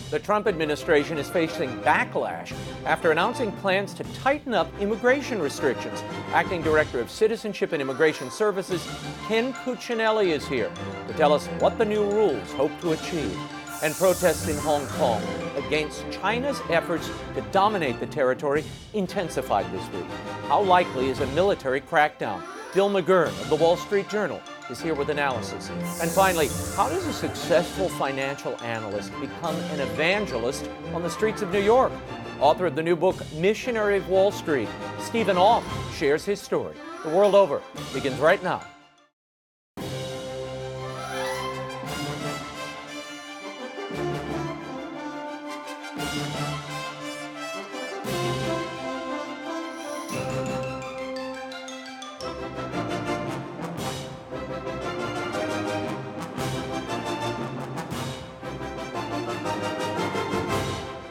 The Trump administration is facing backlash after announcing plans to tighten up immigration restrictions. Acting Director of Citizenship and Immigration Services, Ken Cuccinelli, is here to tell us what the new rules hope to achieve. And protests in Hong Kong against China's efforts to dominate the territory intensified this week. How likely is a military crackdown? Bill McGurn of the Wall Street Journal is here with analysis. And finally, how does a successful financial analyst become an evangelist on the streets of New York? Author of the new book, Missionary of Wall Street, Stephen AUTH, shares his story. The World Over begins right now.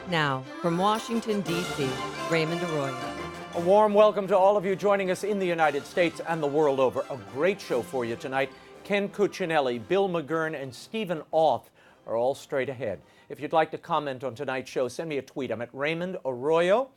Now, from Washington, D.C., Raymond Arroyo. A warm welcome to all of you joining us in the United States and the world over. A great show for you tonight. Ken Cuccinelli, Bill McGurn, and Stephen AUTH are all straight ahead. If you'd like to comment on tonight's show, send me a tweet. I'm at Raymond Arroyo.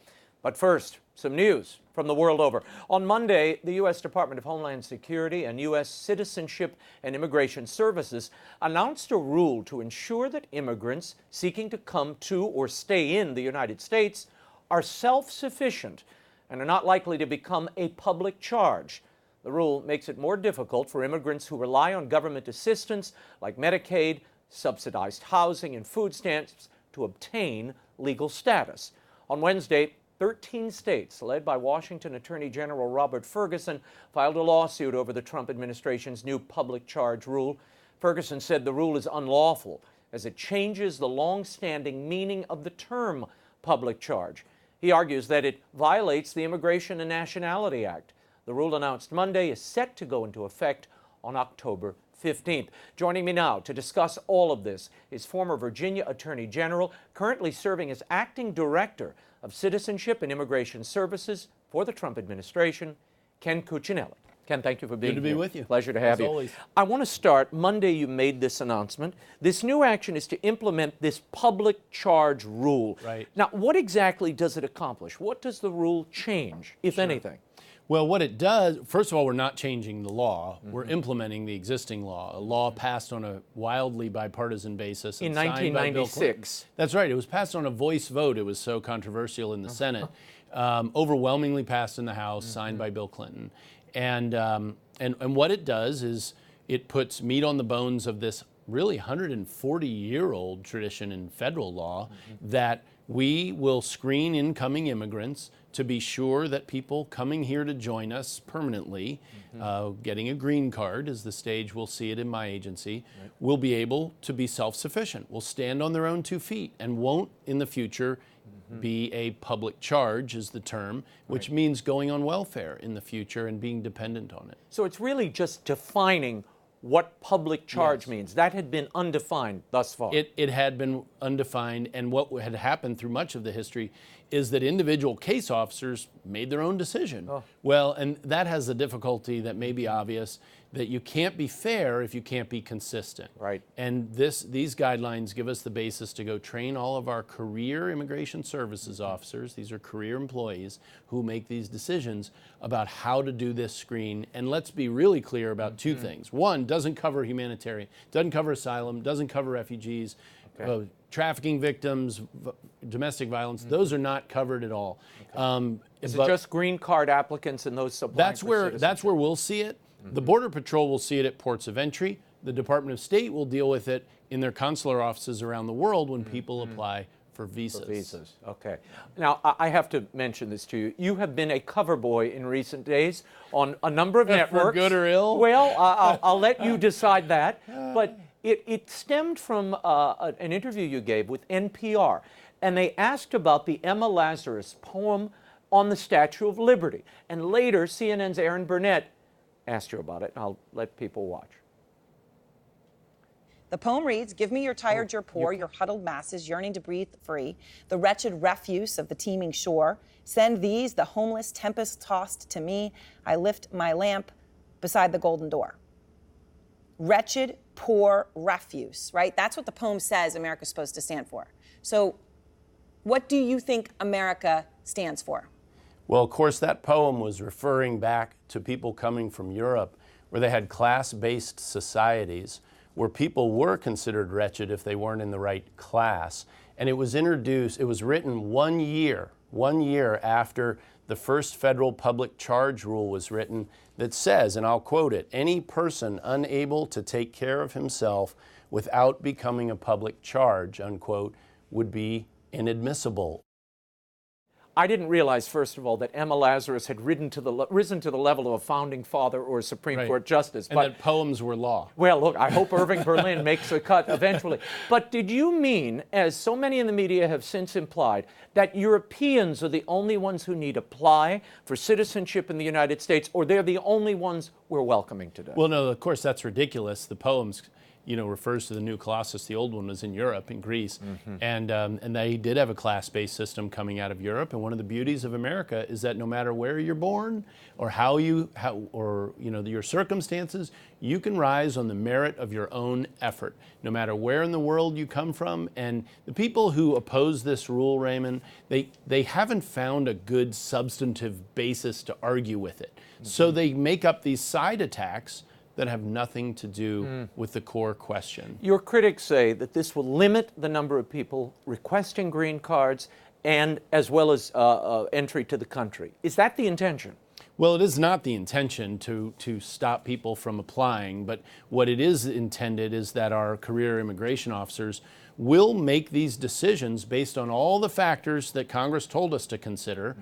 But first, some news from the world over. On Monday, the U.S. Department of Homeland Security and U.S. Citizenship and Immigration Services announced a rule to ensure that immigrants seeking to come to or stay in the United States are self-sufficient and are not likely to become a public charge. The rule makes it more difficult for immigrants who rely on government assistance like Medicaid, subsidized housing, and food stamps to obtain legal status. On Wednesday, 13 states, led by Washington Attorney General Robert Ferguson, filed a lawsuit over the Trump administration's new public charge rule. Ferguson said the rule is unlawful as it changes the long-standing meaning of the term public charge. He argues that it violates the Immigration and Nationality Act. The rule announced Monday is set to go into effect on October 15th. Joining me now to discuss all of this is former Virginia Attorney General, currently serving as Acting Director of Citizenship and Immigration Services for the Trump administration, Ken Cuccinelli. Ken, thank you for being here. Good to be with you. Pleasure to have you. Always. I want to start, Monday you made this announcement. This new action is to implement this public charge rule. Right. Now, what exactly does it accomplish? What does the rule change, if anything? Well, what it does, first of all, we're not changing the law. We're implementing the existing law, a law passed on a wildly bipartisan basis. In signed by Bill Clinton. 1996. That's right. It was passed on a voice vote. It was so controversial in the Senate. Overwhelmingly passed in the House, signed by Bill Clinton. And what it does is it puts meat on the bones of this really 140-year-old tradition in federal law that we will screen incoming immigrants to be sure that people coming here to join us permanently, getting a green card is the stage we'll see it in my agency, will be able to be self-sufficient, will stand on their own 2 feet, and won't in the future be a public charge is the term, which means going on welfare in the future and being dependent on it. So it's really just defining what public charge means. That had been undefined thus far. It had been undefined, and what had happened through much of the history is that individual case officers made their own decision. Well, and that has a difficulty that may be obvious, that you can't be fair if you can't be consistent. Right. And these guidelines give us the basis to go train all of our career immigration services officers, these are career employees who make these decisions about how to do this screen. And let's be really clear about 2 things. One, doesn't cover humanitarian, doesn't cover asylum, doesn't cover refugees, trafficking victims, domestic violence. Those are not covered at all. Is it just green card applicants and those applying that's for that's where we'll see it. The Border Patrol will see it at ports of entry. The Department of State will deal with it in their consular offices around the world when people apply for visas. Okay. Now, I have to mention this to you. You have been a cover boy in recent days on a number of networks. For good or ill? Well, I'll let you decide that. But it stemmed from an interview you gave with NPR. And they asked about the Emma Lazarus poem on the Statue of Liberty. And later, CNN's Aaron Burnett asked you about it. I'll let people watch. The poem reads, "Give me your tired, your poor, your huddled masses yearning to breathe free, the wretched refuse of the teeming shore. Send these, the homeless, tempest-tossed to me. I lift my lamp beside the golden door." Wretched, poor refuse, right? That's what the poem says America's supposed to stand for. So what do you think America stands for? Well, of course, that poem was referring back to people coming from Europe, where they had class-based societies, where people were considered wretched if they weren't in the right class. And it was written 1 year after the first federal public charge rule was written, that says, and I'll quote it, "Any person unable to take care of himself without becoming a public charge," unquote, would be inadmissible. I didn't realize, first of all, that Emma Lazarus had risen to the level of a founding father or a Supreme Court justice. And that poems were law. Well, look, I hope Irving Berlin makes a cut eventually. But did you mean, as so many in the media have since implied, that Europeans are the only ones who need apply for citizenship in the United States, or they're the only ones we're welcoming today? Well, no, of course, that's ridiculous. The poems, refers to the new Colossus. The old one was in Europe, in Greece, and they did have a class-based system coming out of Europe. And one of the beauties of America is that no matter where you're born or your circumstances, you can rise on the merit of your own effort, no matter where in the world you come from. And the people who oppose this rule, Raymond, they haven't found a good substantive basis to argue with it. So they make up these side attacks that have nothing to do with the core question. Your critics say that this will limit the number of people requesting green cards and as well as entry to the country. Is that the intention? Well, it is not the intention to stop people from applying, but what it is intended is that our career immigration officers will make these decisions based on all the factors that Congress told us to consider,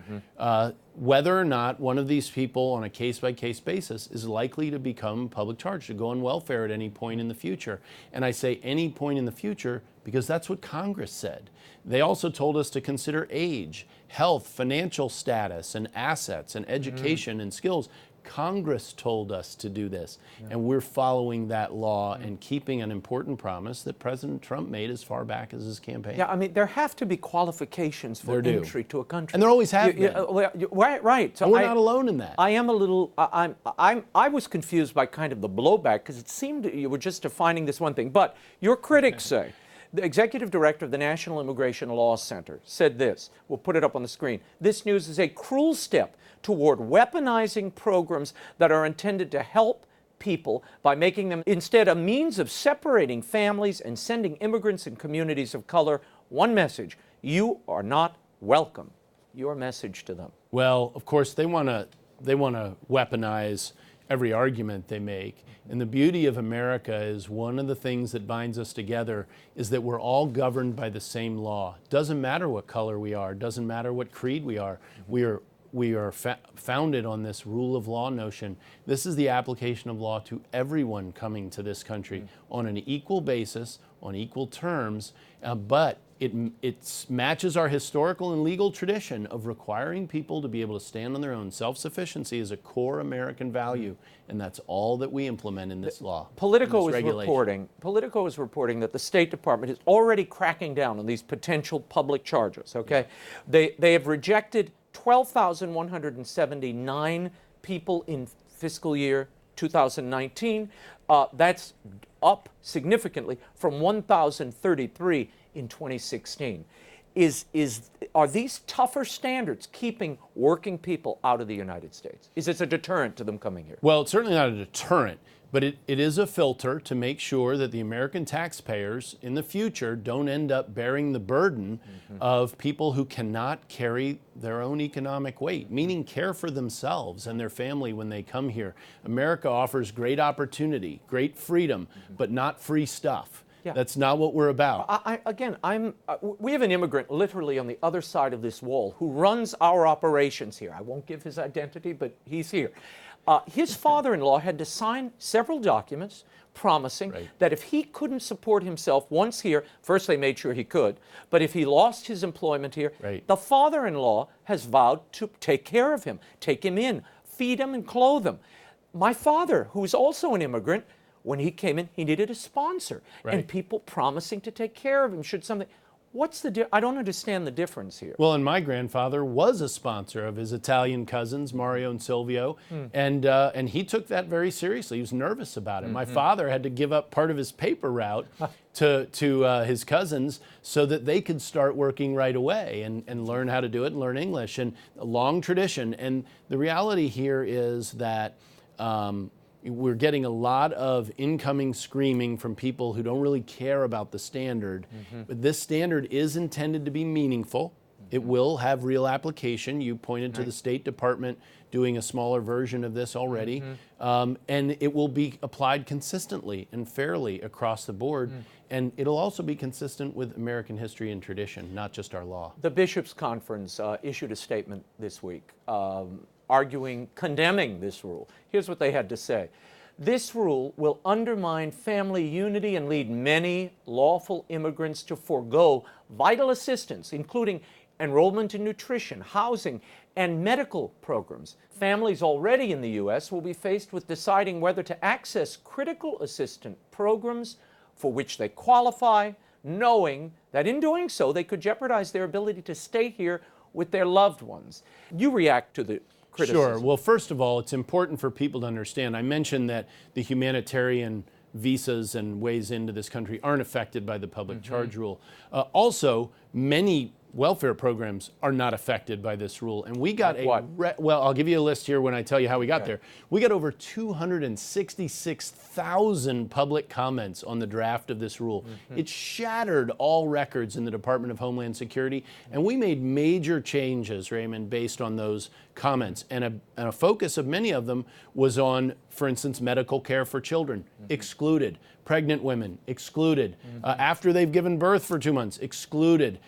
whether or not one of these people on a case-by-case basis is likely to become public charge, to go on welfare at any point in the future. And I say any point in the future because that's what Congress said. They also told us to consider age, health, financial status, and assets, and education and skills. Congress told us to do this, and we're following that law and keeping an important promise that President Trump made as far back as his campaign. Yeah, I mean, there have to be qualifications for entry to a country. And there always have been. Right. So and we're not alone in that. I am a little, I was confused by kind of the blowback because it seemed you were just defining this one thing. But your critics say, the executive director of the National Immigration Law Center said this, we'll put it up on the screen, "This news is a cruel step toward weaponizing programs that are intended to help people by making them instead a means of separating families and sending immigrants and communities of color one message: you are not welcome." Your message to them. Well, of course, they want to weaponize every argument they make. And the beauty of America is one of the things that binds us together is that we're all governed by the same law. Doesn't matter what color we are, doesn't matter what creed we are. We are founded on this rule of law notion. This is the application of law to everyone coming to this country on an equal basis, on equal terms, but it matches our historical and legal tradition of requiring people to be able to stand on their own. Self-sufficiency is a core American value, and that's all that we implement in this law. Politico is reporting that the State Department is already cracking down on these potential public charges. Okay, they have rejected 12,179 people in fiscal year 2019. That's up significantly from 1,033 in 2016. Are these tougher standards keeping working people out of the United States? Is this a deterrent to them coming here? Well, it's certainly not a deterrent, but it is a filter to make sure that the American taxpayers in the future don't end up bearing the burden of people who cannot carry their own economic weight, meaning care for themselves and their family when they come here. America offers great opportunity, great freedom, but not free stuff. Yeah. That's not what we're about. We have an immigrant literally on the other side of this wall who runs our operations here. I won't give his identity, but he's here. His father-in-law had to sign several documents promising that if he couldn't support himself once here, first they made sure he could, but if he lost his employment here, the father-in-law has vowed to take care of him, take him in, feed him and clothe him. My father, who's also an immigrant, when he came in, he needed a sponsor and people promising to take care of him should something. I don't understand the difference here. Well, and my grandfather was a sponsor of his Italian cousins, Mario and Silvio, and he took that very seriously. He was nervous about it. My father had to give up part of his paper route to his cousins so that they could start working right away and learn how to do it and learn English, and a long tradition. And the reality here is that we're getting a lot of incoming screaming from people who don't really care about the standard. But this standard is intended to be meaningful. It will have real application. You pointed to the State Department doing a smaller version of this already. And it will be applied consistently and fairly across the board. And it'll also be consistent with American history and tradition, not just our law. The Bishops' Conference issued a statement this week condemning this rule. Here's what they had to say. This rule will undermine family unity and lead many lawful immigrants to forego vital assistance, including enrollment in nutrition, housing, and medical programs. Families already in the U.S. will be faced with deciding whether to access critical assistance programs for which they qualify, knowing that in doing so, they could jeopardize their ability to stay here with their loved ones. You react to the criticism. Sure. Well, first of all, it's important for people to understand. I mentioned that the humanitarian visas and ways into this country aren't affected by the public charge rule. Also, many welfare programs are not affected by this rule. And we got well, I'll give you a list here when I tell you how we got there. We got over 266,000 public comments on the draft of this rule. It shattered all records in the Department of Homeland Security, and we made major changes, Raymond, based on those comments. And a focus of many of them was on, for instance, medical care for children, excluded. Pregnant women, excluded. After they've given birth for 2 months, excluded.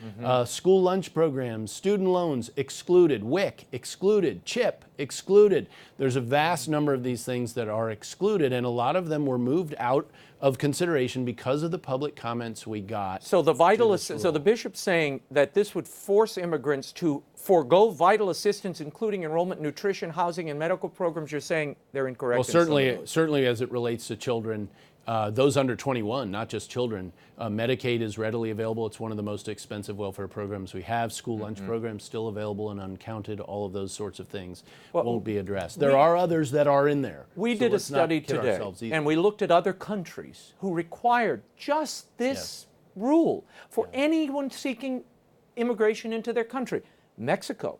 School lunch programs, student loans, excluded. WIC, excluded. CHIP, excluded. There's a vast number of these things that are excluded, and a lot of them were moved out of consideration because of the public comments we got. So the bishop's saying that this would force immigrants to forego vital assistance, including enrollment, nutrition, housing, and medical programs. You're saying they're incorrect. Well, certainly as it relates to children, those under 21, not just children. Medicaid is readily available. It's one of the most expensive welfare programs we have. School lunch programs still available and uncounted. All of those sorts of things won't be addressed. There are others that are in there. We did a study today, and we looked at other countries who required just this rule for anyone seeking immigration into their country. Mexico,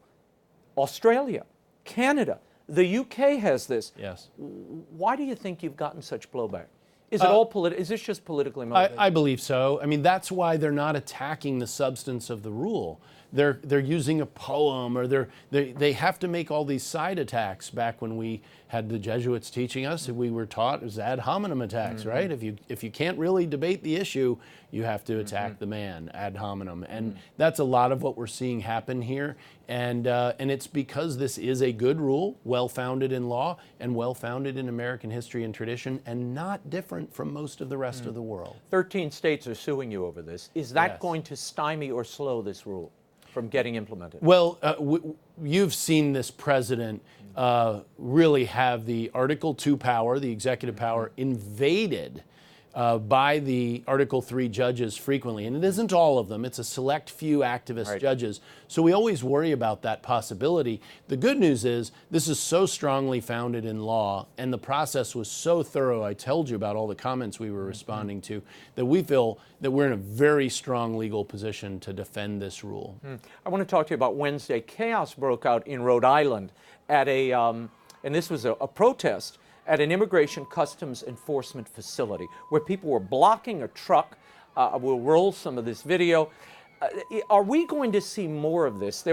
Australia, Canada, the UK has this. Yes. Why do you think you've gotten such blowback? Is it all is this just politically motivated? I believe so. I mean, that's why they're not attacking the substance of the rule. They're using a poem, or they have to make all these side attacks. Back when we had the Jesuits teaching us, we were taught it was ad hominem attacks, right? If you can't really debate the issue, you have to attack the man ad hominem, and that's a lot of what we're seeing happen here. And it's because this is a good rule, well-founded in law and well-founded in American history and tradition, and not different from most of the rest of the world. 13 states are suing you over this. Is that going to stymie or slow this rule from getting implemented? Well, you've seen this president really have the Article 2 power, the executive power, invaded by the Article 3 judges frequently. And it isn't all of them. It's a select few activist judges. So we always worry about that possibility. The good news is this is so strongly founded in law, and the process was so thorough. I told you about all the comments we were responding to, that we feel that we're in a very strong legal position to defend this rule. I want to talk to you about Wednesday. Chaos broke out in Rhode Island at and this was a protest at an immigration customs enforcement facility where people were blocking a truck. We'll roll some of this video. Are we going to see more of this?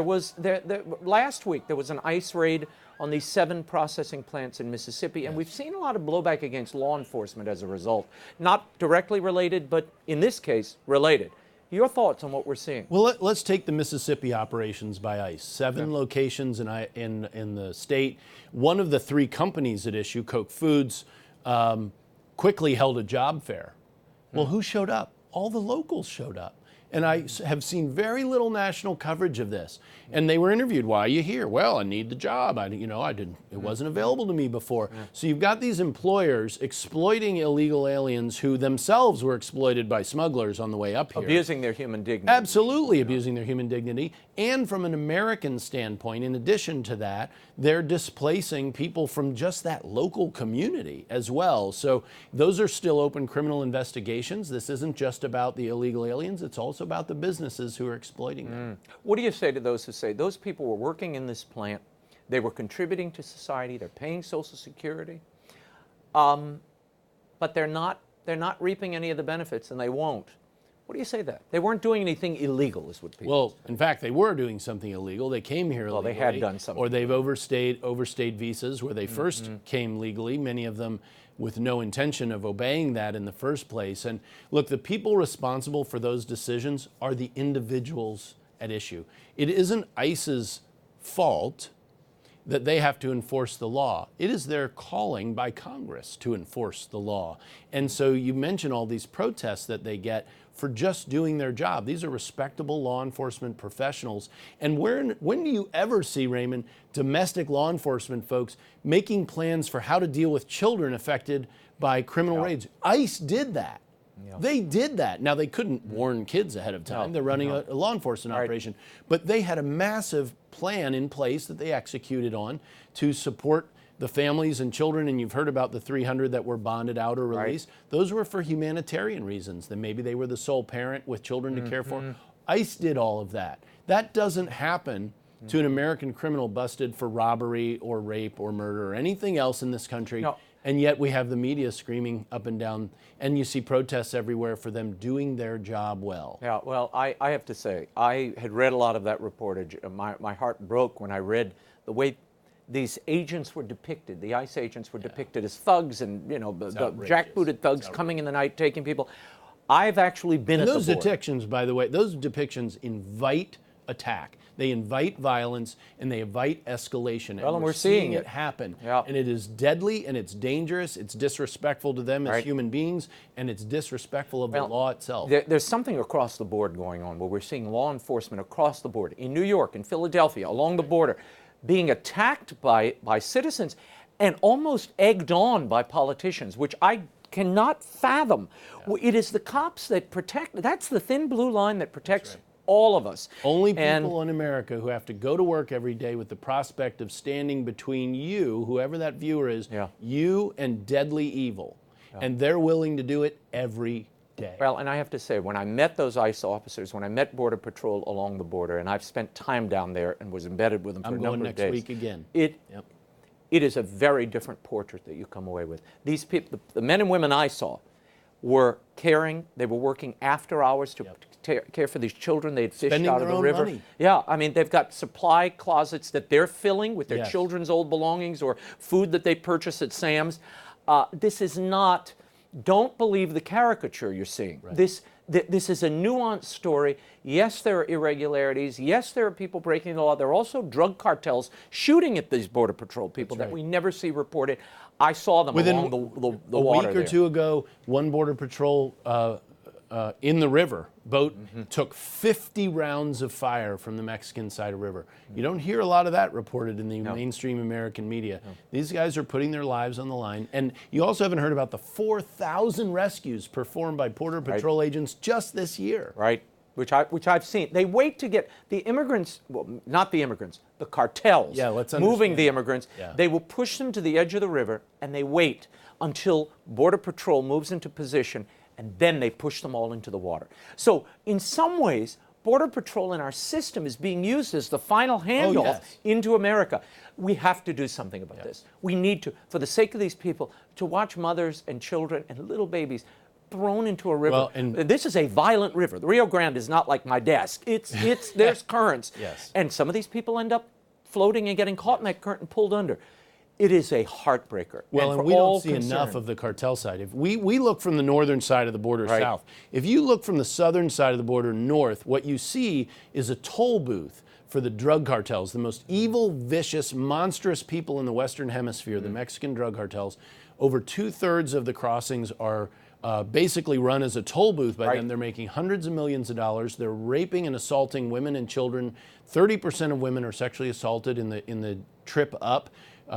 Last week there was an ICE raid on these 7 processing plants in Mississippi, and we've seen a lot of blowback against law enforcement as a result. Not directly related, but in this case, related. Your thoughts on what we're seeing? Well, let's take the Mississippi operations by ICE. 7 locations in the state. One of the 3 companies at issue, Koch Foods, quickly held a job fair. Well, who showed up? All the locals showed up. And I have seen very little national coverage of this. And they were interviewed. Why are you here? Well, I need the job. It wasn't available to me before. So you've got these employers exploiting illegal aliens who themselves were exploited by smugglers on the way up here. Abusing their human dignity. Absolutely abusing their human dignity. And from an American standpoint, in addition to that, they're displacing people from just that local community as well. So those are still open criminal investigations. This isn't just about the illegal aliens. It's also about the businesses who are exploiting them. What do you say to those who say those people were working in this plant, they were contributing to society, they're paying Social Security, but they're not reaping any of the benefits, and they won't? What do you say to that? They weren't doing anything illegal, is what people Well, say. in fact, they were doing something illegal. They came here illegally. Well, they had done something. Or they've overstayed visas where they first came legally, many of them with no intention of obeying that in the first place. And look, the people responsible for those decisions are the individuals at issue. It isn't ICE's fault that they have to enforce the law. It is their calling by Congress to enforce the law. And so you mention all these protests that they get for just doing their job. These are respectable law enforcement professionals. And when do you ever see, Raymond, domestic law enforcement folks making plans for how to deal with children affected by criminal raids? ICE did that. They did that. Now, they couldn't warn kids ahead of time. They're running a law enforcement operation. But they had a massive plan in place that they executed on to support the families and children, and you've heard about the 300 that were bonded out or released. Those were for humanitarian reasons. Then maybe they were the sole parent with children to care for. ICE did all of that. That doesn't happen to an American criminal busted for robbery or rape or murder or anything else in this country. No. And yet we have the media screaming up and down, and you see protests everywhere for them doing their job well. Yeah, well, I have to say, I had read a lot of that reportage. My heart broke when I read the way these agents were depicted. The ICE agents were depicted as thugs and, the jackbooted thugs coming in the night, taking people. I've actually been at the border. Those depictions, by the way, those depictions invite attack. They invite violence and they invite escalation. Well, and we're seeing it happen. Yeah. And it is deadly and it's dangerous. It's disrespectful to them as human beings, and it's disrespectful of the law itself. There's something across the board going on where we're seeing law enforcement across the board, in New York, in Philadelphia, along the border, being attacked by citizens and almost egged on by politicians, which I cannot fathom. It is the cops that protect. That's the thin blue line that protects all of us. Only people in America who have to go to work every day with the prospect of standing between you, whoever that viewer is, you and deadly evil. And they're willing to do it every day. Well, and I have to say, when I met those ICE officers, when I met Border Patrol along the border, and I've spent time down there and was embedded with them for a number of days. I'm going next week again. It is a very different portrait that you come away with. These people, the men and women I saw, were caring. They were working after hours to care for these children they had fished out of the river. Money. Yeah, I mean, they've got supply closets that they're filling with their children's old belongings or food that they purchase at Sam's. This is not, don't believe the caricature you're seeing. This is a nuanced story. Yes, there are irregularities. Yes, there are people breaking the law. There are also drug cartels shooting at these Border Patrol people that we never see reported. I saw them along the water a week or two ago, one Border Patrol in the river boat took 50 rounds of fire from the Mexican side of the river. You don't hear a lot of that reported in the mainstream American media. These guys are putting their lives on the line. And you also haven't heard about the 4,000 rescues performed by Border Patrol agents just this year. Right, which I've seen. They wait to get the immigrants, well, not the immigrants, the cartels moving the immigrants. They will push them to the edge of the river, and they wait until Border Patrol moves into position, and then they push them all into the water. So in some ways, Border Patrol in our system is being used as the final handoff into America. We have to do something about this. We need to, for the sake of these people, to watch mothers and children and little babies thrown into a river. Well, and this is a violent river. The Rio Grande is not like my desk. There's currents. And some of these people end up floating and getting caught in that current and pulled under. It is a heartbreaker. Well, and we don't see enough of the cartel side. If we look from the northern side of the border south. If you look from the southern side of the border north, what you see is a toll booth for the drug cartels, the most evil, vicious, monstrous people in the Western Hemisphere, the Mexican drug cartels. Over 2/3 of the crossings are basically run as a toll booth by Right. them. They're making hundreds of millions of dollars. They're raping and assaulting women and children. 30% of women are sexually assaulted in the trip up.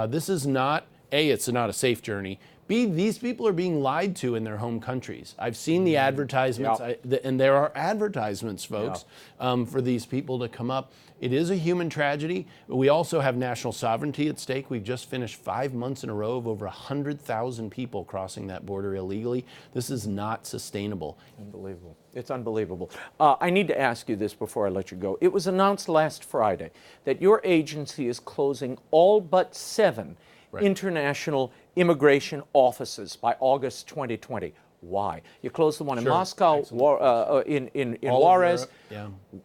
This is not, A, it's not a safe journey. B, these people are being lied to in their home countries. I've seen the advertisements, and there are advertisements, folks, for these people to come up. It is a human tragedy, but we also have national sovereignty at stake. We've just finished 5 months in a row of over 100,000 people crossing that border illegally. This is not sustainable. Unbelievable. It's unbelievable. I need to ask you this before I let you go. It was announced last Friday that your agency is closing all but 7 international immigration offices by August 2020. Why? You closed the one in Moscow, in Juarez.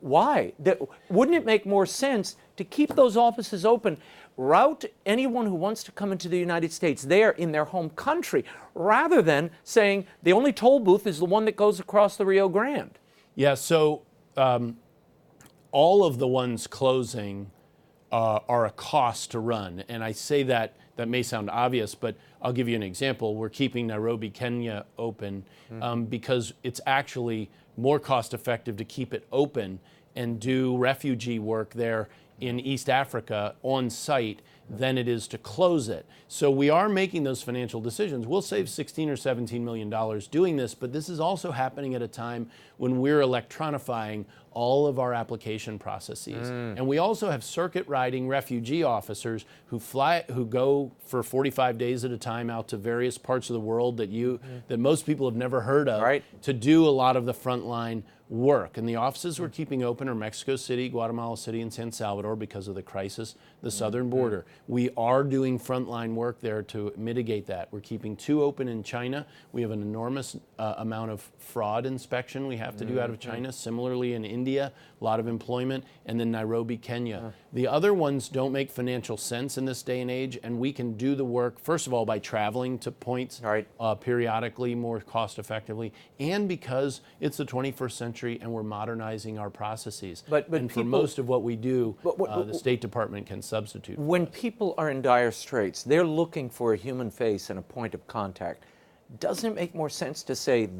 Why? Wouldn't it make more sense to keep those offices open, route anyone who wants to come into the United States there in their home country, rather than saying the only toll booth is the one that goes across the Rio Grande? Yeah, so all of the ones closing are a cost to run. And I say that may sound obvious, but I'll give you an example. We're keeping Nairobi, Kenya open because it's actually more cost effective to keep it open and do refugee work there in East Africa on site than it is to close it. So we are making those financial decisions. We'll save $16 or $17 million doing this, but this is also happening at a time when we're electronifying all of our application processes. And we also have circuit riding refugee officers who go for 45 days at a time out to various parts of the world that most people have never heard of to do a lot of the frontline work. And the offices we're keeping open are Mexico City, Guatemala City, and San Salvador because of the crisis, the southern border. We are doing frontline work there to mitigate that. We're keeping 2 open in China. We have an enormous amount of fraud inspection we have to do out of China. Similarly in India, a lot of employment, and then Nairobi, Kenya. The other ones don't make financial sense in this day and age, and we can do the work, first of all, by traveling to points periodically, more cost effectively, and because it's the 21st century and we're modernizing our processes. And for most of what we do, the State Department can substitute. When people are in dire straits, they're looking for a human face and a point of contact. Doesn't it make more sense to say,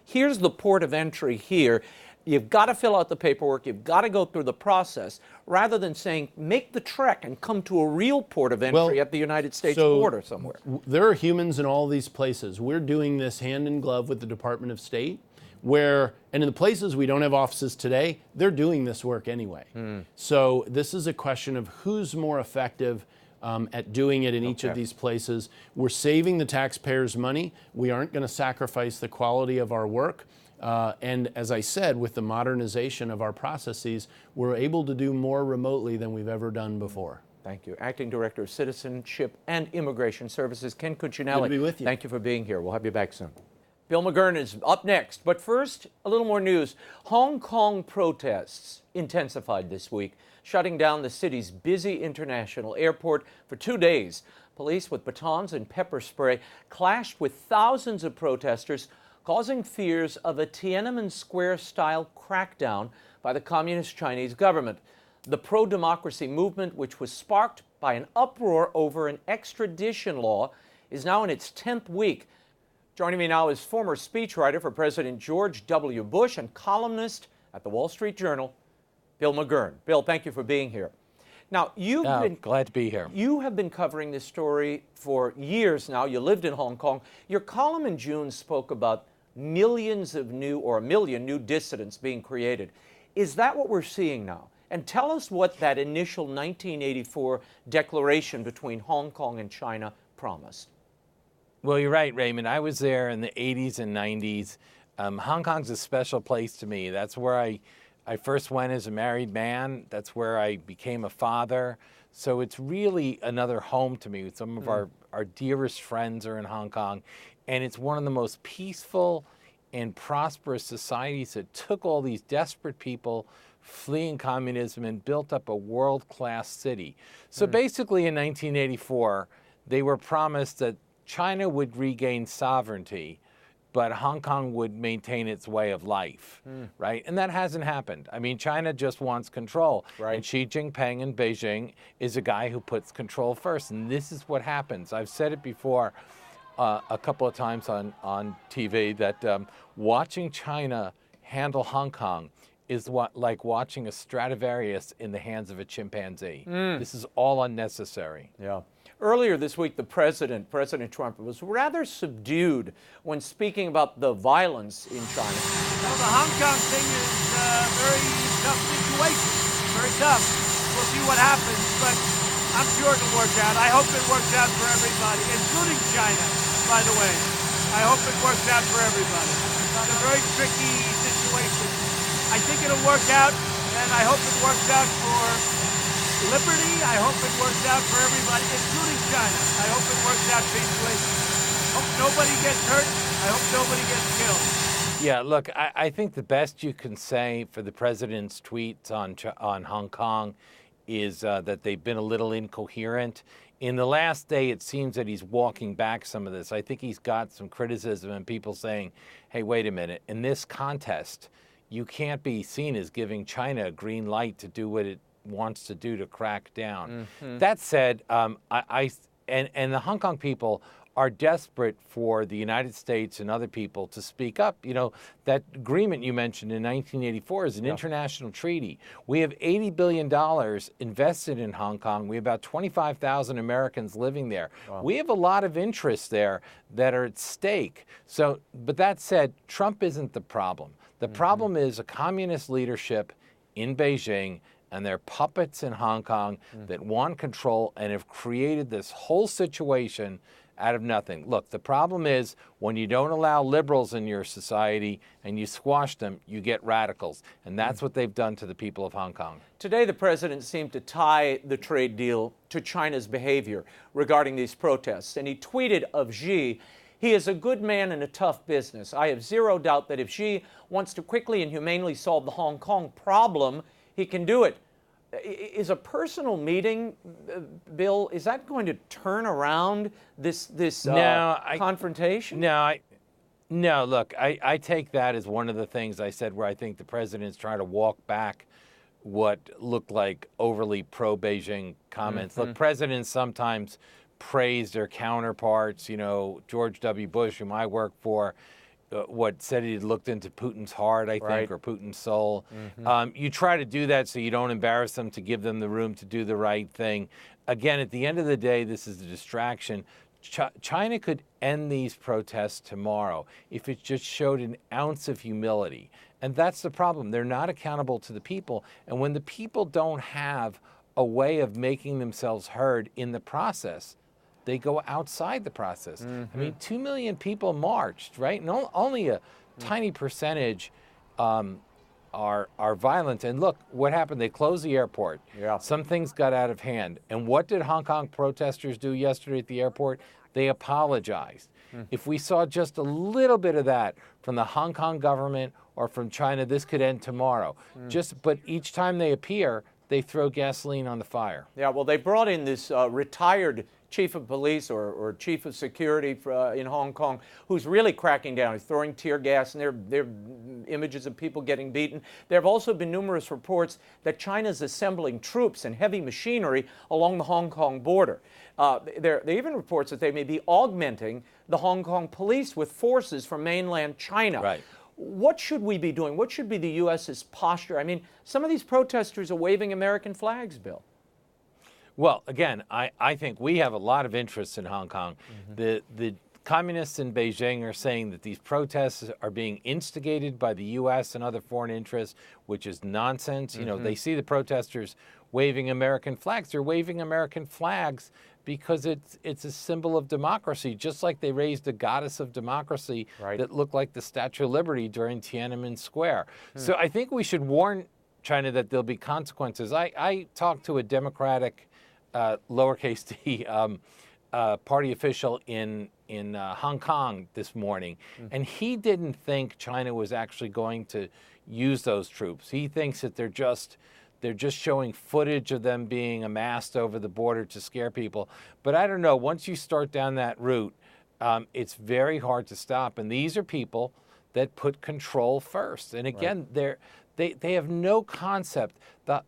here's the port of entry here, you've got to fill out the paperwork, you've got to go through the process, rather than saying, make the trek and come to a real port of entry at the United States border somewhere? There are humans in all these places. We're doing this hand in glove with the Department of State, and in the places we don't have offices today, they're doing this work anyway. So this is a question of who's more effective at doing it in each of these places. We're saving the taxpayers' money. We aren't going to sacrifice the quality of our work. And as I said, with the modernization of our processes, we're able to do more remotely than we've ever done before. Thank you. Acting Director of Citizenship and Immigration Services, Ken Cuccinelli. Good to be with you. Thank you for being here. We'll have you back soon. Bill McGurn is up next. But first, a little more news. Hong Kong protests intensified this week, shutting down the city's busy international airport for 2 days. Police with batons and pepper spray clashed with thousands of protesters, causing fears of a Tiananmen Square-style crackdown by the Communist Chinese government. The pro-democracy movement, which was sparked by an uproar over an extradition law, is now in its 10th week. Joining me now is former speechwriter for President George W. Bush and columnist at the Wall Street Journal, Bill McGurn. Bill, thank you for being here. Now, glad to be here. You have been covering this story for years now. You lived in Hong Kong. Your column in June spoke about a million new dissidents being created. Is that what we're seeing now? And tell us what that initial 1984 declaration between Hong Kong and China promised. Well, you're right, Raymond. I was there in the 80s and 90s. Hong Kong's a special place to me. That's where I first went as a married man. That's where I became a father. So it's really another home to me. Some of our dearest friends are in Hong Kong. And it's one of the most peaceful and prosperous societies that took all these desperate people fleeing communism and built up a world-class city. So basically in 1984, they were promised that China would regain sovereignty, but Hong Kong would maintain its way of life, right? And that hasn't happened. I mean, China just wants control. Right. And Xi Jinping in Beijing is a guy who puts control first. And this is what happens. I've said it before. a couple of times on TV that watching China handle Hong Kong is like watching a Stradivarius in the hands of a chimpanzee. This is all unnecessary. Yeah. Earlier this week, President Trump, was rather subdued when speaking about the violence in China. Well, the Hong Kong thing is a very tough situation. Very tough. We'll see what happens, but I'm sure it'll work out. I hope it works out for everybody, including China, by the way. I hope it works out for everybody. It's a very tricky situation. I think it'll work out, and I hope it works out for liberty. I hope it works out for everybody, including China. I hope it works out peacefully. Hope nobody gets hurt. I hope nobody gets killed. Yeah, look, I think the best you can say for the president's tweets on Hong Kong is that they've been a little incoherent. In the last day, it seems that he's walking back some of this. I think he's got some criticism and people saying, hey, wait a minute, in this contest, you can't be seen as giving China a green light to do what it wants to do to crack down. That said, and the Hong Kong people are desperate for the United States and other people to speak up. You know, that agreement you mentioned in 1984 is an international treaty. We have $80 billion invested in Hong Kong. We have about 25,000 Americans living there. Wow. We have a lot of interests there that are at stake. So, but that said, Trump isn't the problem. The problem is a communist leadership in Beijing and their puppets in Hong Kong that want control and have created this whole situation out of nothing. Look, the problem is when you don't allow liberals in your society and you squash them, you get radicals. And that's what they've done to the people of Hong Kong. Today, the president seemed to tie the trade deal to China's behavior regarding these protests. And he tweeted of Xi, "He is a good man in a tough business. I have zero doubt that if Xi wants to quickly and humanely solve the Hong Kong problem, he can do it." Is a personal meeting, Bill, is that going to turn around this confrontation? No, look, I take that as one of the things I said where I think the president's trying to walk back what looked like overly pro-Beijing comments. Look, presidents sometimes praise their counterparts. You know, George W. Bush, whom I work for, what said he'd looked into Putin's heart, I think, or Putin's soul. You try to do that so you don't embarrass them, to give them the room to do the right thing. Again, at the end of the day, this is a distraction. China could end these protests tomorrow if it just showed an ounce of humility. And that's the problem. They're not accountable to the people. And when the people don't have a way of making themselves heard in the process, they go outside the process. I mean, 2 million people marched, right? And only a tiny percentage are violent. And look, what happened? They closed the airport. Some things got out of hand. And what did Hong Kong protesters do yesterday at the airport? They apologized. If we saw just a little bit of that from the Hong Kong government or from China, this could end tomorrow. But each time they appear, they throw gasoline on the fire. Yeah, well, they brought in this retired chief of police or chief of security in Hong Kong who's really cracking down. He's throwing tear gas, and there are images of people getting beaten. There have also been numerous reports that China's assembling troops and heavy machinery along the Hong Kong border. There are even reports that they may be augmenting the Hong Kong police with forces from mainland China. Right. What should we be doing? What should be the U.S.'s posture? I mean, some of these protesters are waving American flags, Bill. Well, again, I think we have a lot of interest in Hong Kong. The communists in Beijing are saying that these protests are being instigated by the U.S. and other foreign interests, which is nonsense. You know, they see the protesters waving American flags. They're waving American flags because it's a symbol of democracy, just like they raised a goddess of democracy that looked like the Statue of Liberty during Tiananmen Square. So I think we should warn China that there'll be consequences. I talked to a Democratic lowercase d party official in Hong Kong this morning, and he didn't think China was actually going to use those troops. He thinks that they're just showing footage of them being amassed over the border to scare people. But I don't know, once you start down that route, it's very hard to stop. And these are people that put control first. And again, they have no concept.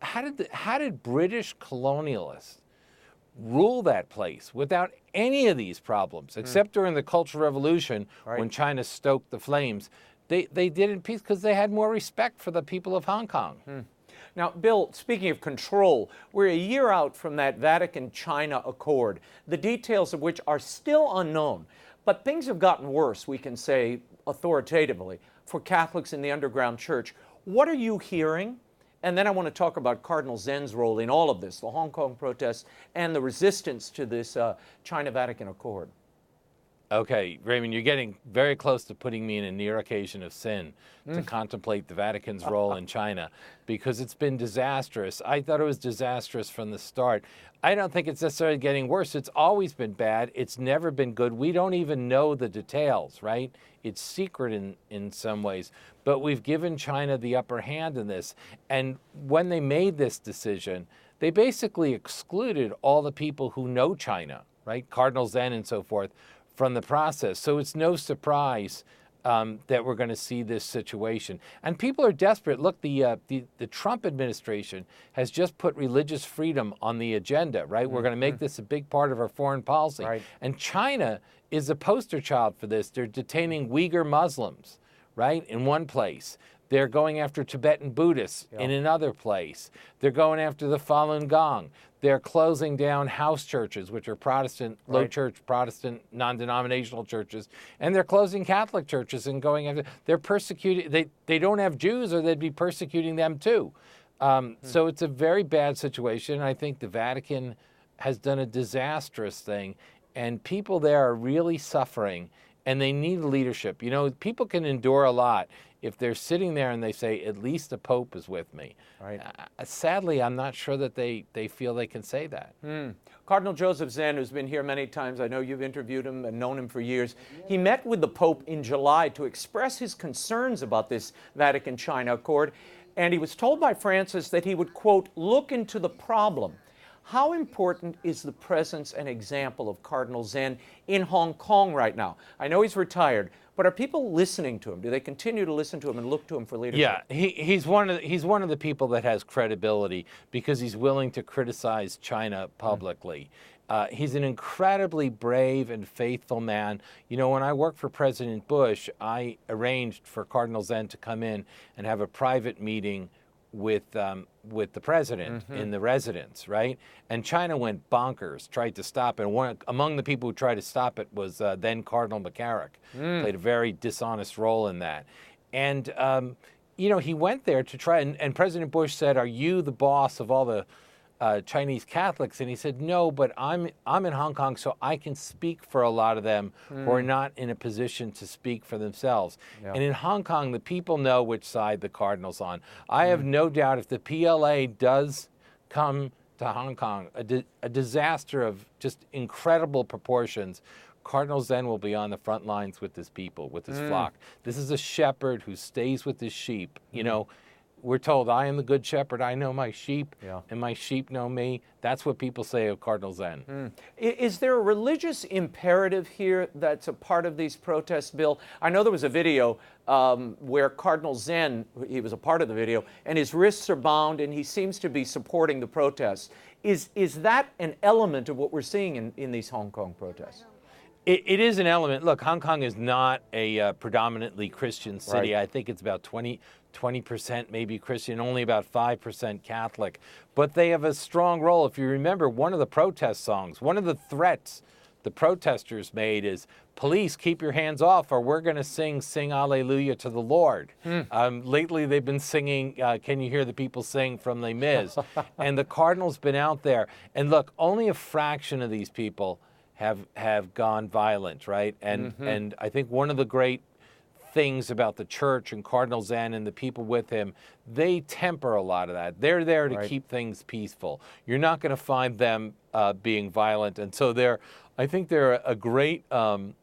How did British colonialists rule that place without any of these problems, except during the Cultural Revolution when China stoked the flames. They did it in peace because they had more respect for the people of Hong Kong. Now, Bill, speaking of control, we're a year out from that Vatican-China Accord, the details of which are still unknown. But things have gotten worse, we can say authoritatively, for Catholics in the underground church. What are you hearing? And then I want to talk about Cardinal Zen's role in all of this, the Hong Kong protests and the resistance to this China-Vatican Accord. Okay, Raymond, you're getting very close to putting me in a near occasion of sin to contemplate the Vatican's role in China, because it's been disastrous. I thought it was disastrous from the start. I don't think it's necessarily getting worse. It's always been bad. It's never been good. We don't even know the details, right? It's secret in some ways. But we've given China the upper hand in this. And when they made this decision, they basically excluded all the people who know China, right? Cardinal Zen and so forth, from the process. So it's no surprise that we're going to see this situation. And people are desperate. Look, the Trump administration has just put religious freedom on the agenda, right? We're going to make this a big part of our foreign policy. Right. And China is a poster child for this. They're detaining Uyghur Muslims, right, in one place. They're going after Tibetan Buddhists in another place. They're going after the Falun Gong. They're closing down house churches, which are Protestant, low church, Protestant, non-denominational churches. And they're closing Catholic churches and going after, they're persecuting, they don't have Jews or they'd be persecuting them too. So it's a very bad situation. I think the Vatican has done a disastrous thing, and people there are really suffering, and they need leadership. You know, people can endure a lot if they're sitting there and they say, at least the Pope is with me. Right. Sadly, I'm not sure that they feel they can say that. Cardinal Joseph Zen, who's been here many times, I know you've interviewed him and known him for years, he met with the Pope in July to express his concerns about this Vatican-China Accord, and he was told by Francis that he would, quote, look into the problem. How important is the presence and example of Cardinal Zen in Hong Kong right now? I know he's retired, but are people listening to him? Do they continue to listen to him and look to him for leadership? Yeah, he's one of the people that has credibility because he's willing to criticize China publicly. He's an incredibly brave and faithful man. You know, when I worked for President Bush, I arranged for Cardinal Zen to come in and have a private meeting with the president in the residence, right? And China went bonkers, tried to stop it. Among the people who tried to stop it was then Cardinal McCarrick, played a very dishonest role in that. And, you know, he went there to try, and President Bush said, are you the boss of all the Chinese Catholics? And he said, no, but I'm in Hong Kong, so I can speak for a lot of them who are not in a position to speak for themselves. And in Hong Kong, the people know which side the Cardinal's on. I have no doubt if the PLA does come to Hong Kong, a disaster of just incredible proportions, Cardinal Zen will be on the front lines with his people, with his flock. This is a shepherd who stays with his sheep. You know, we're told, I am the good shepherd, I know my sheep, and my sheep know me. That's what people say of Cardinal Zen. Is there a religious imperative here that's a part of these protests, Bill? I know there was a video where Cardinal Zen, he was a part of the video, and his wrists are bound and he seems to be supporting the protests. Is that an element of what we're seeing in these Hong Kong protests? It is an element. Look, Hong Kong is not a predominantly Christian city. Right. I think it's about 20% maybe Christian, only about 5% Catholic. But they have a strong role. If you remember, one of the protest songs, one of the threats the protesters made is, police, keep your hands off or we're going to sing Alleluia to the Lord. Lately they've been singing, Can You Hear the People Sing from Les Mis? And the Cardinal's been out there. And look, only a fraction of these people have gone violent, right? And I think one of the great things about the church and Cardinal Zen and the people with him, they temper a lot of that. They're there to keep things peaceful. You're not going to find them being violent. And so I think they're a great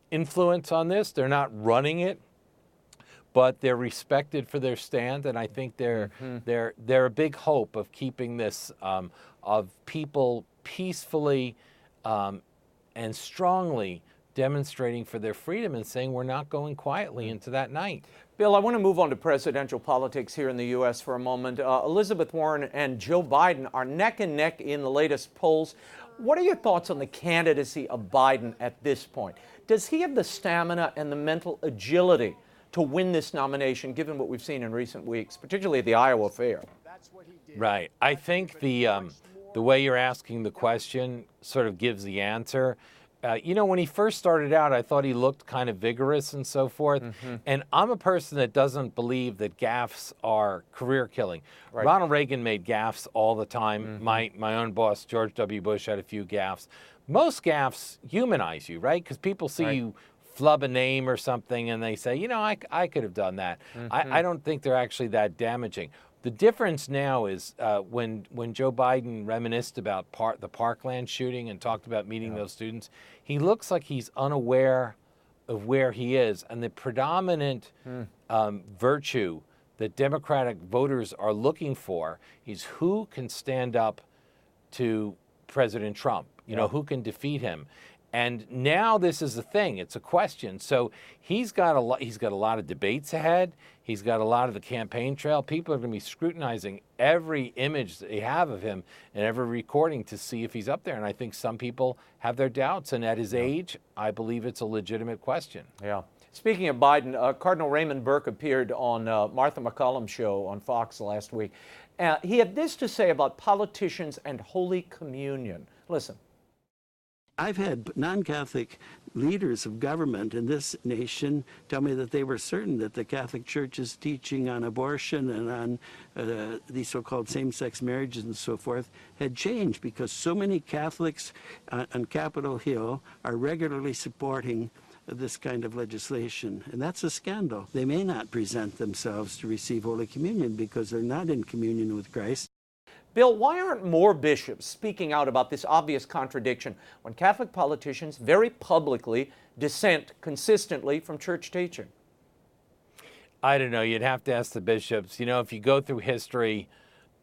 influence on this. They're not running it, but they're respected for their stand. And I think they're a big hope of keeping this, of people peacefully and strongly demonstrating for their freedom and saying we're not going quietly into that night. Bill, I want to move on to presidential politics here in the U.S. for a moment. Elizabeth Warren and Joe Biden are neck and neck in the latest polls. What are your thoughts on the candidacy of Biden at this point? Does he have the stamina and the mental agility to win this nomination, given what we've seen in recent weeks, particularly at the Iowa fair? Right. I think the way you're asking the question sort of gives the answer. When he first started out, I thought he looked kind of vigorous and so forth. And I'm a person that doesn't believe that gaffes are career killing. Right. Ronald Reagan made gaffes all the time. My own boss, George W. Bush, had a few gaffes. Most gaffes humanize you, right? Because people see you flub a name or something and they say, I could have done that. I don't think they're actually that damaging. The difference now is when Joe Biden reminisced about the Parkland shooting and talked about meeting those students, he looks like he's unaware of where he is. And the predominant virtue that Democratic voters are looking for is who can stand up to President Trump, who can defeat him. And now this is the thing; it's a question. So he's got a lot of debates ahead. He's got a lot of the campaign trail. People are going to be scrutinizing every image that they have of him and every recording to see if he's up there. And I think some people have their doubts. And at his age, I believe it's a legitimate question. Yeah. Speaking of Biden, Cardinal Raymond Burke appeared on Martha McCallum's show on Fox last week. He had this to say about politicians and Holy Communion. Listen. I've had non-Catholic leaders of government in this nation tell me that they were certain that the Catholic Church's teaching on abortion and on these so-called same-sex marriages and so forth had changed because so many Catholics on Capitol Hill are regularly supporting this kind of legislation. And that's a scandal. They may not present themselves to receive Holy Communion because they're not in communion with Christ. Bill, why aren't more bishops speaking out about this obvious contradiction when Catholic politicians very publicly dissent consistently from church teaching? I don't know. You'd have to ask the bishops. If you go through history,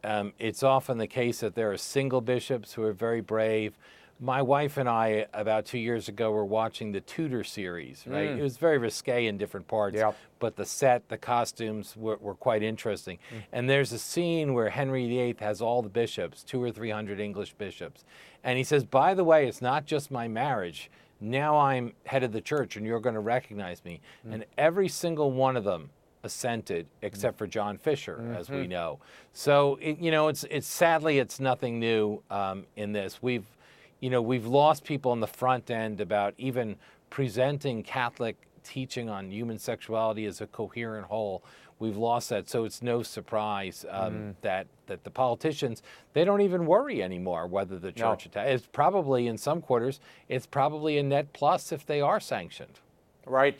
it's often the case that there are single bishops who are very brave. My wife and I, about 2 years ago, were watching the Tudor series, right? It was very risque in different parts, but the set, the costumes were quite interesting. And there's a scene where Henry VIII has all the bishops, 200 or 300 English bishops. And he says, by the way, it's not just my marriage. Now I'm head of the church and you're going to recognize me. And every single one of them assented, except for John Fisher, as we know. So, it's sadly, it's nothing new in this. We've lost people on the front end about even presenting Catholic teaching on human sexuality as a coherent whole. We've lost that, so it's no surprise that the politicians, they don't even worry anymore whether the church is probably in some quarters, it's probably a net plus if they are sanctioned. Right.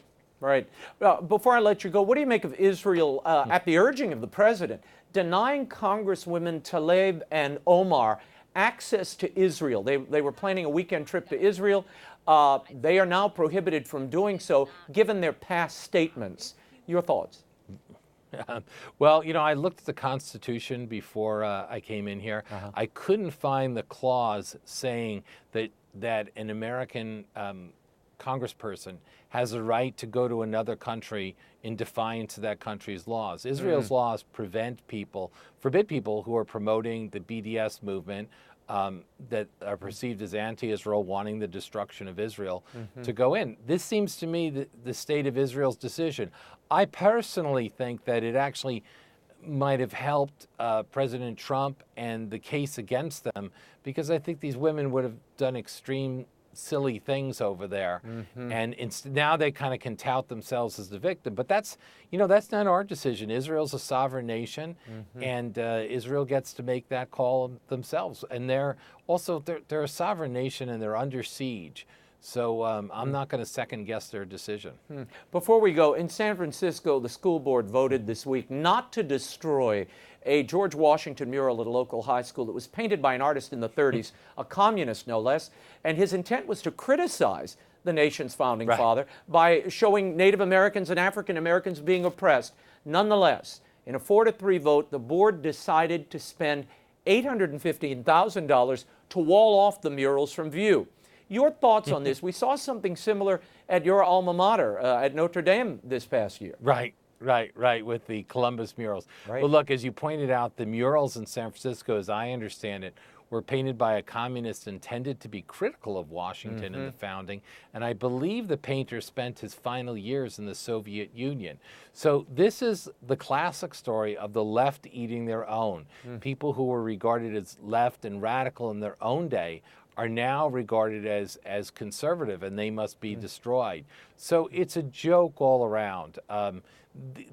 Before I let you go, what do you make of Israel, at the urging of the president, denying Congresswomen Tlaib and Omar access to Israel? They were planning a weekend trip to Israel. They are now prohibited from doing so, given their past statements. Your thoughts? Well, I looked at the Constitution before I came in here. I couldn't find the clause saying that an American congressperson has a right to go to another country in defiance of that country's laws. Israel's laws forbid people who are promoting the BDS movement that are perceived as anti-Israel, wanting the destruction of Israel, to go in. This seems to me the state of Israel's decision. I personally think that it actually might have helped President Trump and the case against them, because I think these women would have done extreme silly things over there, and now they kind of can tout themselves as the victim. But that's not our decision. Israel's a sovereign nation, and Israel gets to make that call themselves. And they're a sovereign nation, and they're under siege. So I'm not going to second guess their decision. Before we go, in San Francisco, the school board voted this week not to destroy a George Washington mural at a local high school that was painted by an artist in the 30s, a communist no less, and his intent was to criticize the nation's founding father by showing Native Americans and African Americans being oppressed. Nonetheless, in a 4-3 vote, the board decided to spend $815,000 to wall off the murals from view. Your thoughts on this? We saw something similar at your alma mater, at Notre Dame this past year. Right, with the Columbus murals. Well, look, as you pointed out, the murals in San Francisco, as I understand it, were painted by a communist intended to be critical of Washington and the founding. And I believe the painter spent his final years in the Soviet Union. So this is the classic story of the left eating their own. People who were regarded as left and radical in their own day are now regarded as conservative, and they must be destroyed. So it's a joke all around.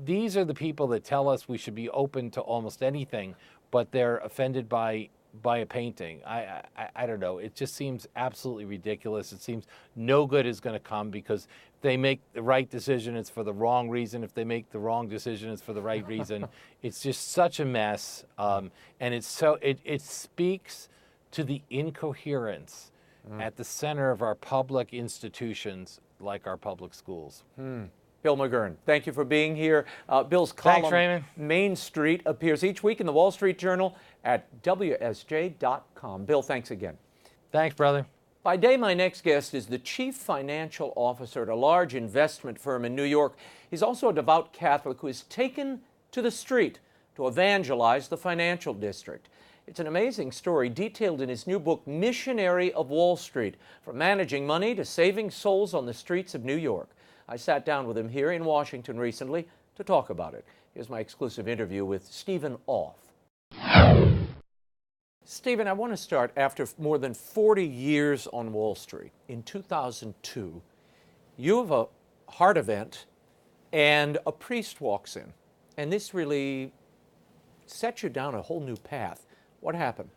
These are the people that tell us we should be open to almost anything, but they're offended by a painting. I don't know. It just seems absolutely ridiculous. It seems no good is going to come, because if they make the right decision, it's for the wrong reason. If they make the wrong decision, it's for the right reason. It's just such a mess, and it speaks to the incoherence at the center of our public institutions, like our public schools. Bill McGurn, thank you for being here. Bill's column, Thanks, Raymond. Main Street, appears each week in the Wall Street Journal at WSJ.com. Bill, thanks again. Thanks, brother. By day, my next guest is the chief financial officer at a large investment firm in New York. He's also a devout Catholic who is taken to the street to evangelize the financial district. It's an amazing story detailed in his new book, Missionary of Wall Street, From Managing Money to Saving Souls on the Streets of New York. I sat down with him here in Washington recently to talk about it. Here's my exclusive interview with Stephen Auth. Stephen, I want to start after more than 40 years on Wall Street. In 2002, you have a heart event and a priest walks in, and this really set you down a whole new path. What happened?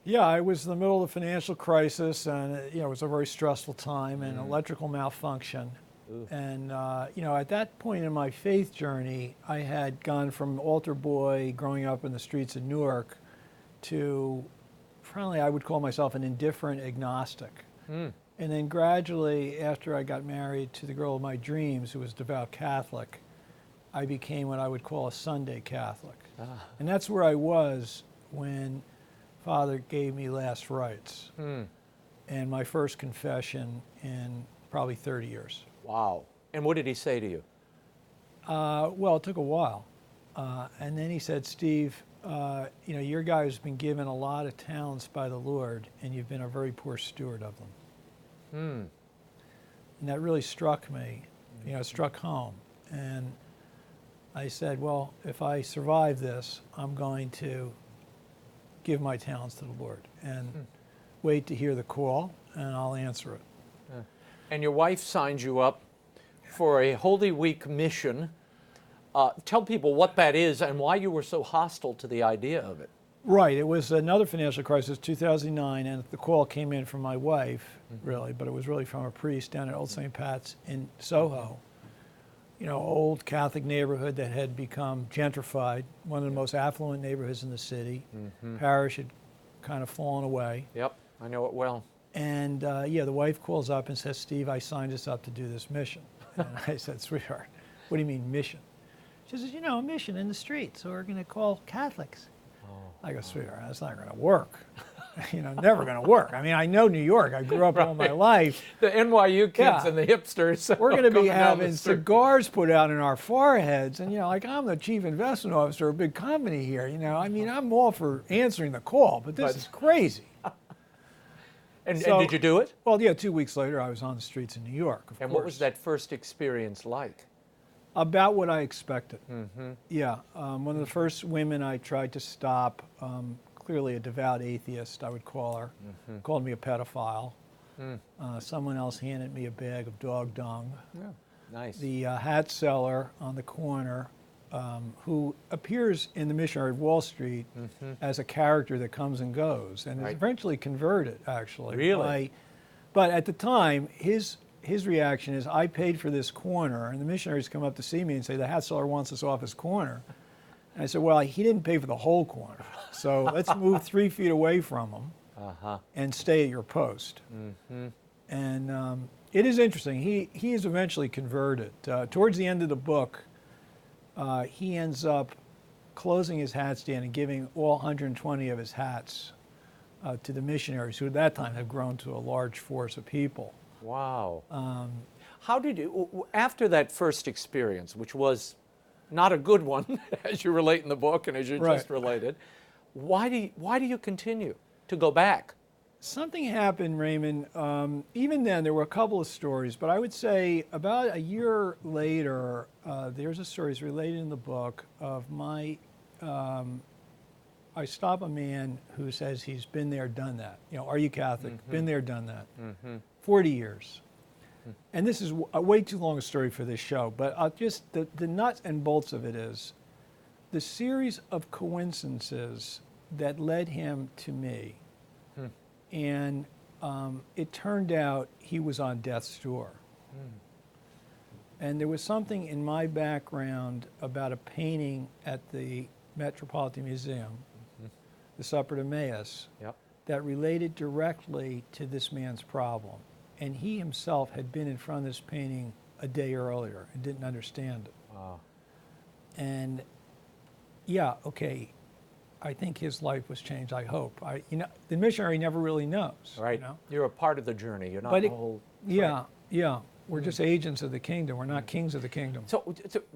Yeah, I was in the middle of the financial crisis, and it was a very stressful time, and electrical malfunction. Ooh. And at that point in my faith journey, I had gone from altar boy growing up in the streets of Newark to, finally, I would call myself an indifferent agnostic. And then gradually, after I got married to the girl of my dreams, who was devout Catholic, I became what I would call a Sunday Catholic. And that's where I was when Father gave me last rites and my first confession in probably 30 years. Wow. And what did he say to you? Well, it took a while. And then he said, Steve, your guy has been given a lot of talents by the Lord, and you've been a very poor steward of them. And that really struck me, it struck home. And I said, well, if I survive this, I'm going to give my talents to the Lord and wait to hear the call, and I'll answer it. And your wife signed you up for a Holy Week mission. Tell people what that is and why you were so hostile to the idea of it. Right. It was another financial crisis, 2009, and the call came in from my wife, really, but it was really from a priest down at Old St. Pat's in Soho. Old Catholic neighborhood that had become gentrified, one of the most affluent neighborhoods in the city. Parish had kind of fallen away. Yep, I know it well. And the wife calls up and says, Steve, I signed us up to do this mission. And I said, sweetheart, what do you mean mission? She says, a mission in the street, so we're going to call Catholics. I go, sweetheart, that's not going to work. Never going to work. I mean, I know New York. I grew up all my life. The NYU kids and the hipsters. We're going to be having cigars put out in our foreheads. And, I'm the chief investment officer of a big company here. I'm all for answering the call, but this is crazy. And did you do it? Well, yeah, 2 weeks later, I was on the streets in New York, of course. What was that first experience like? About what I expected. Yeah, one of the first women I tried to stop, clearly a devout atheist, I would call her, called me a pedophile. Someone else handed me a bag of dog dung. Yeah, nice. The hat seller on the corner, who appears in the Missionary of Wall Street as a character that comes and goes, and is eventually converted, actually. Really? But at the time, his reaction is, I paid for this corner, and the missionaries come up to see me and say, the hat seller wants us off his corner. And I said, well, he didn't pay for the whole corner, so let's move 3 feet away from him and stay at your post. And it is interesting. He is eventually converted. Towards the end of the book, he ends up closing his hat stand and giving all 120 of his hats to the missionaries, who at that time had grown to a large force of people. Wow. How did you, after that first experience, which was not a good one, as you relate in the book and as you just related, why do you continue? to go back? Something happened, Raymond. Even then, there were a couple of stories, but I would say about a year later, there's a story that's related in the book of my. I stop a man who says he's been there, done that. You know, are you Catholic? Been there, done that. 40 years. And this is a way too long a story for this show, but I'll just, the nuts and bolts of it is the series of coincidences that led him to me. And it turned out he was on death's door. And there was something in my background about a painting at the Metropolitan Museum, the Supper to Emmaus, that related directly to this man's problem. And he himself had been in front of this painting a day earlier and didn't understand it. And yeah, okay, I think his life was changed, I hope. You know, the missionary never really knows. Right. You know? You're a part of the journey. You're not But the whole. yeah. We're just agents of the kingdom. We're not kings of the kingdom. So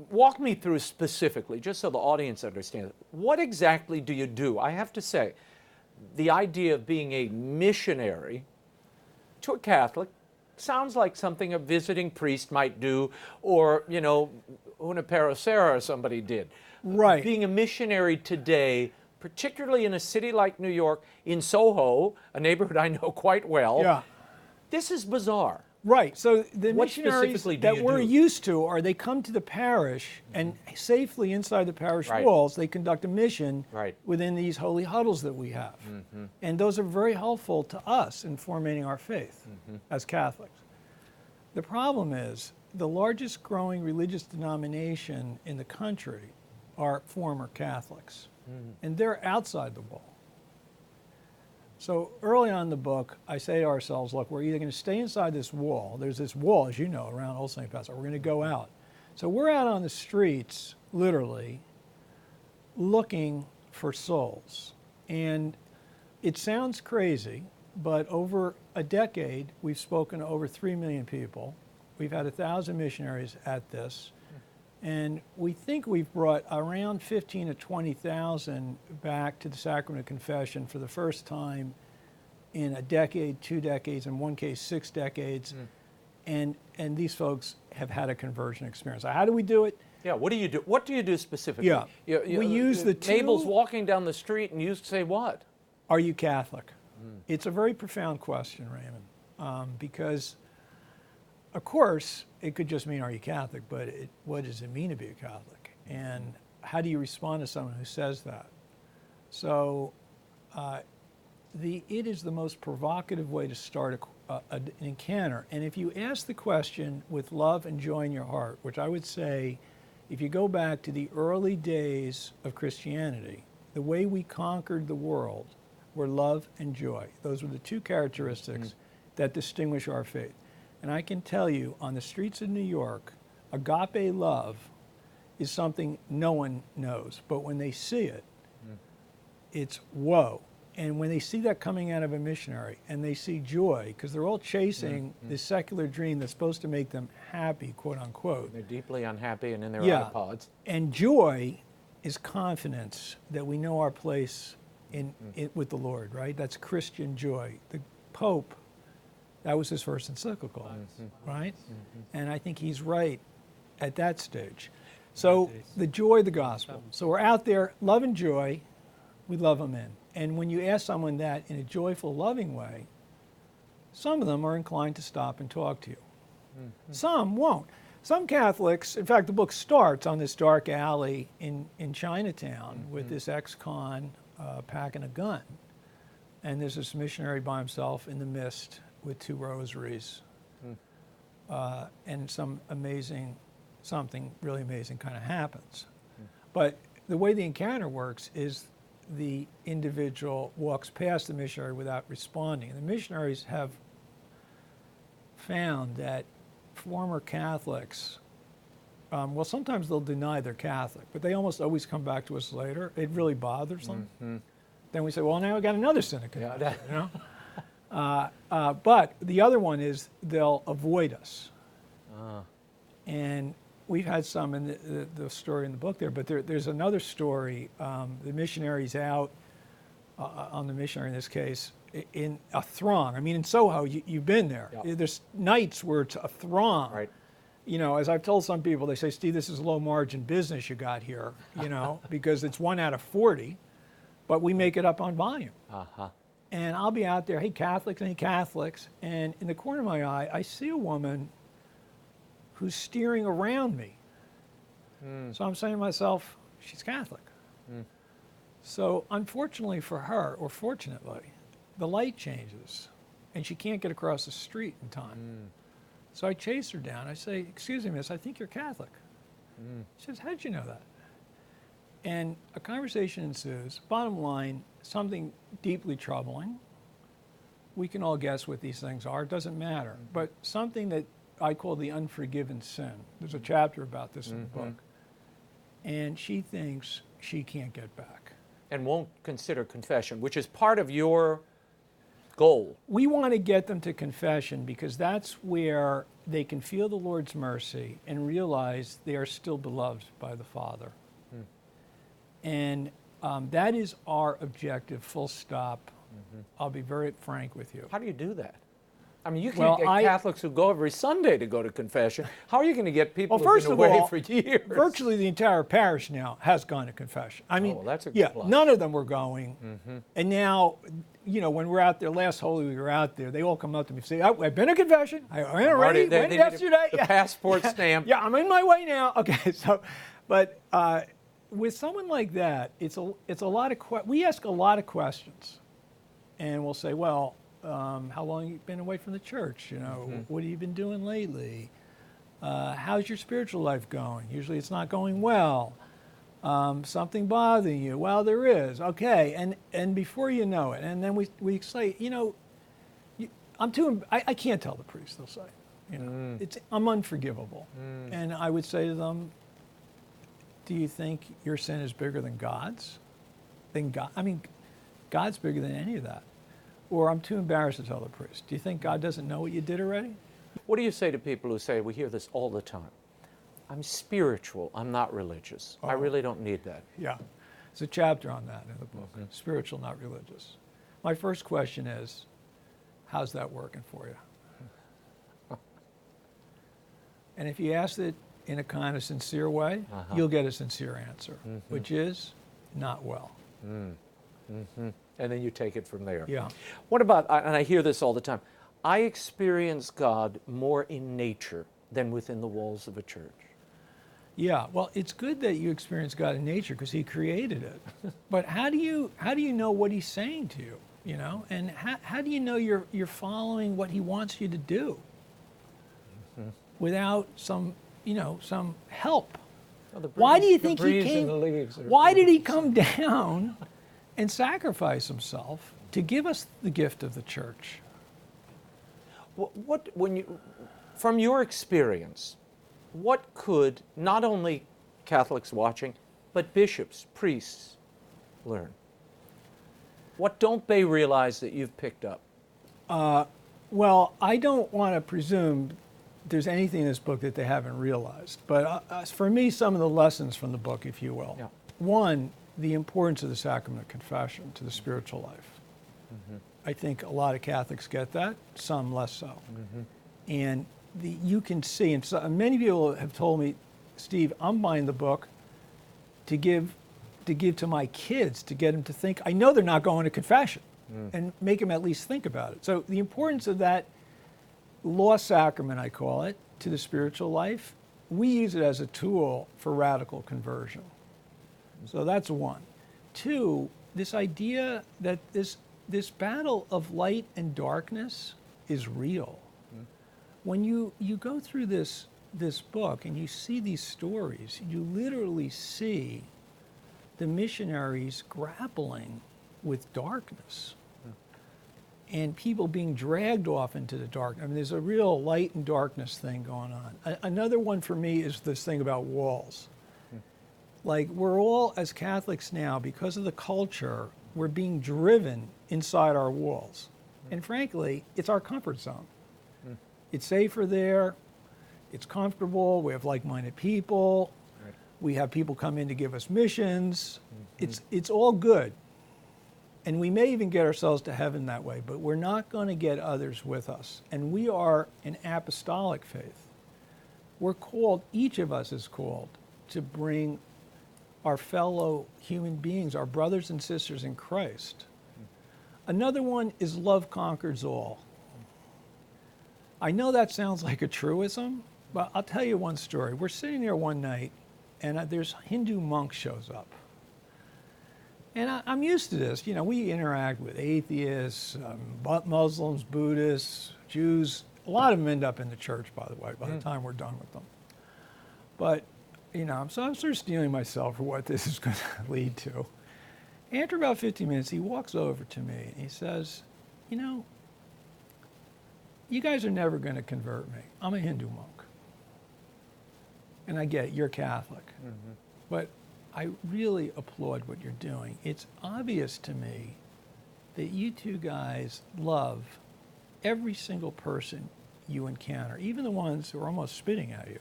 walk me through specifically, just so the audience understands, what exactly do you do? I have to say, the idea of being a missionary to a Catholic sounds like something a visiting priest might do, or, you know, Junipero Serra or somebody did. Right. Being a missionary today, particularly in a city like New York, in Soho, a neighborhood I know quite well, this is bizarre. Right. So the What missionaries specifically do that you we're do? used to are they come to the parish and safely inside the parish walls, they conduct a mission within these holy huddles that we have. And those are very helpful to us in formating our faith as Catholics. The problem is the largest growing religious denomination in the country are former Catholics. And they're outside the wall. So early on in the book, I say to ourselves, look, we're either going to stay inside this wall. There's this wall, as you know, around Old St. Patrick's. We're going to go out. So we're out on the streets, literally, looking for souls. And it sounds crazy, but over a decade, we've spoken to over 3 million people. We've had 1,000 missionaries at this. And we think we've brought around 15 to 20,000 back to the Sacrament of Confession for the first time in a decade, 2 decades, in one case 6 decades. And these folks have had a conversion experience. How do we do it? Yeah, what do you do? What do you do specifically? Yeah, we use the Mabel's two. walking down the street and you say what? Are you Catholic? It's a very profound question, Raymond, because of course, it could just mean, are you Catholic? But what does it mean to be a Catholic? And how do you respond to someone who says that? So it is the most provocative way to start an encounter. And if you ask the question with love and joy in your heart, which I would say, if you go back to the early days of Christianity, the way we conquered the world were love and joy. Those were the two characteristics that distinguish our faith. And I can tell you, on the streets of New York, agape love is something no one knows. But when they see it, it's whoa. And when they see that coming out of a missionary and they see joy, because they're all chasing this secular dream that's supposed to make them happy, quote unquote. They're deeply unhappy and in their iPods. And joy is confidence that we know our place with the Lord, right? That's Christian joy. The Pope, that was his first encyclical, right? And I think he's right at that stage. So the joy of the gospel. So we're out there, love and joy, we love them in. And when you ask someone that in a joyful, loving way, some of them are inclined to stop and talk to you. Some won't. Some Catholics, in fact, the book starts on this dark alley in Chinatown with this ex-con packing a gun. And there's this missionary by himself in the mist with 2 rosaries, and something really amazing kind of happens. But the way the encounter works is the individual walks past the missionary without responding. And the missionaries have found that former Catholics, well, sometimes they'll deny they're Catholic, but they almost always come back to us later. It really bothers them. Then we say, well, now we got another sin to confess, you know? But the other one is they'll avoid us. And we've had some in the story in the book there, but there's another story. The missionary's out on the missionary in this case, in a throng. I mean, in Soho, you've been there. Yeah. There's nights where it's a throng. Right. You know, as I've told some people, they say, Steve, this is low margin business you got here, you know, because it's 1 out of 40, but we make it up on volume. Uh-huh. And I'll be out there, hey, Catholics, any Catholics? And in the corner of my eye, I see a woman who's steering around me. So I'm saying to myself, she's Catholic. So unfortunately for her, or fortunately, the light changes and she can't get across the street in time. So I chase her down. I say, excuse me, miss, I think you're Catholic. She says, how'd you know that? And a conversation ensues. Bottom line, something deeply troubling. We can all guess what these things are. It doesn't matter. But something that I call the unforgiven sin. There's a chapter about this in the book. And she thinks she can't get back. And won't consider confession, which is part of your goal. We want to get them to confession because that's where they can feel the Lord's mercy and realize they are still beloved by the Father. And that is our objective, full stop. I'll be very frank with you. How do you do that? I mean, you can't Well, get Catholics who go every Sunday to go to confession. How are you going to get people Well, who've first been of away all, for years? virtually the entire parish now has gone to confession. I mean, well, that's a good yeah, plus. none of them were going. And now, you know, when we're out there, last Holy Week we were out there, they all come up to me and say, oh, I've been to confession. I went already, They went need yesterday. the passport stamp. Yeah, I'm in my way now. Okay, so, but with someone like that, it's a lot of we ask a lot of questions, and we'll say, well, how long have you been away from the church? You know, what have you been doing lately? How's your spiritual life going? Usually, it's not going well. Something bothering you? Well, there is. Okay, and before you know it, and then we say, you know, I can't tell the priest. They'll say, you know, I'm unforgivable, and I would say to them, do you think your sin is bigger than God's? I mean, God's bigger than any of that. Or I'm too embarrassed to tell the priest. Do you think God doesn't know what you did already? What do you say to people who say, we hear this all the time, I'm spiritual, I'm not religious. I really don't need that. Yeah. There's a chapter on that in the book, Spiritual, Not Religious. My first question is, how's that working for you? And if you ask it in a kind of sincere way, you'll get a sincere answer, which is not well. And then you take it from there. Yeah. What about, and I hear this all the time, I experience God more in nature than within the walls of a church. Yeah, well, it's good that you experience God in nature because He created it. But how do you know what He's saying to you? You know, and how do you know you're following what He wants you to do without some help? Well, Why do you think He breeze came? and the leaves are Why did He come down and sacrifice Himself to give us the gift of the church? From your experience, what could not only Catholics watching, but bishops, priests learn? What don't they realize that you've picked up? Well, I don't want to presume there's anything in this book that they haven't realized. But for me, some of the lessons from the book, if you will. Yeah. One, the importance of the sacrament of confession to the spiritual life. I think a lot of Catholics get that, some less so. And you can see, and many people have told me, Steve, I'm buying the book to give to my kids, to get them to think, I know they're not going to confession, and make them at least think about it. So the importance of that lost sacrament, I call it, to the spiritual life, we use it as a tool for radical conversion. So that's one. Two, this idea that this battle of light and darkness is real. When you go through this book and you see these stories, you literally see the missionaries grappling with darkness and people being dragged off into the dark. I mean, there's a real light and darkness thing going on. Another one for me is this thing about walls. Like, we're all, as Catholics now, because of the culture, we're being driven inside our walls. And frankly, it's our comfort zone. It's safer there, it's comfortable, we have like-minded people, we have people come in to give us missions. It's all good. And we may even get ourselves to heaven that way, but we're not going to get others with us. And we are an apostolic faith. We're called, each of us is called, to bring our fellow human beings, our brothers and sisters in Christ. Another one is love conquers all. I know that sounds like a truism, but I'll tell you one story. We're sitting there one night, and there's Hindu monk shows up. And I'm used to this. You know, we interact with atheists, Muslims, Buddhists, Jews. A lot of them end up in the church, by the way, by the time we're done with them. But, you know, so I'm sort of steeling myself for what this is going to lead to. After about 15 minutes, he walks over to me and he says, you know, you guys are never going to convert me. I'm a Hindu monk. And I get it, you're Catholic. But I really applaud what you're doing. It's obvious to me that you two guys love every single person you encounter, even the ones who are almost spitting at you.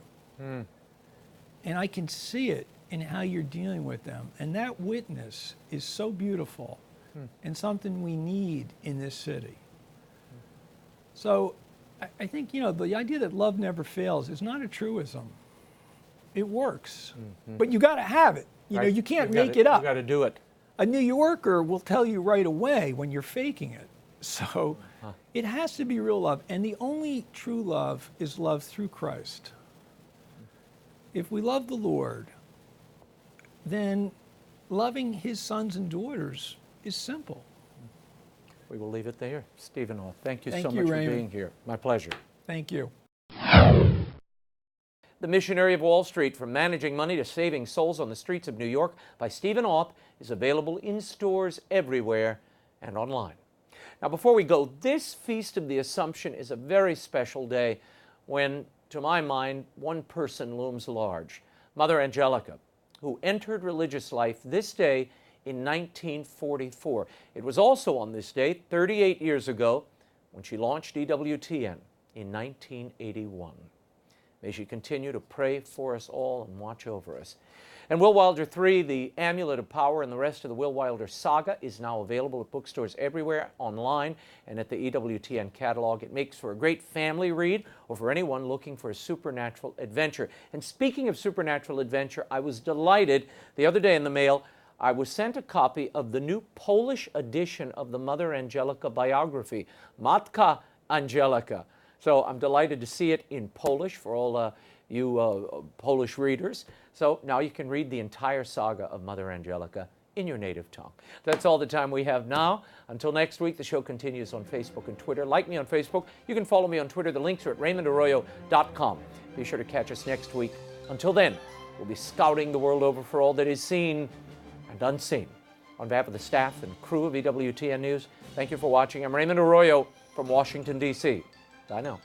And I can see it in how you're dealing with them. And that witness is so beautiful and something we need in this city. So I think, you know, the idea that love never fails is not a truism. It works. But you got to have it. You know, you can't make it up. You got to do it. A New Yorker will tell you right away when you're faking it. So it has to be real love. And the only true love is love through Christ. If we love the Lord, then loving his sons and daughters is simple. We will leave it there. Stephen Auth, thank you Thank so you, much for Raymond. being here. My pleasure. Thank you. The Missionary of Wall Street, From Managing Money to Saving Souls on the Streets of New York by Stephen Auth, is available in stores everywhere and online. Now, before we go, this Feast of the Assumption is a very special day when, to my mind, one person looms large, Mother Angelica, who entered religious life this day in 1944. It was also on this day, 38 years ago, when she launched EWTN in 1981. May she continue to pray for us all and watch over us. And Will Wilder 3, The Amulet of Power, and the rest of the Will Wilder saga is now available at bookstores everywhere, online, and at the EWTN catalog. It makes for a great family read or for anyone looking for a supernatural adventure. And speaking of supernatural adventure, I was delighted the other day in the mail. I was sent a copy of the new Polish edition of the Mother Angelica biography, Matka Angelica. So I'm delighted to see it in Polish for all you Polish readers. So now you can read the entire saga of Mother Angelica in your native tongue. That's all the time we have now. Until next week, the show continues on Facebook and Twitter. Like me on Facebook. You can follow me on Twitter. The links are at RaymondArroyo.com. Be sure to catch us next week. Until then, we'll be scouting the world over for all that is seen and unseen. On behalf of the staff and crew of EWTN News, thank you for watching. I'm Raymond Arroyo from Washington, D.C. I know.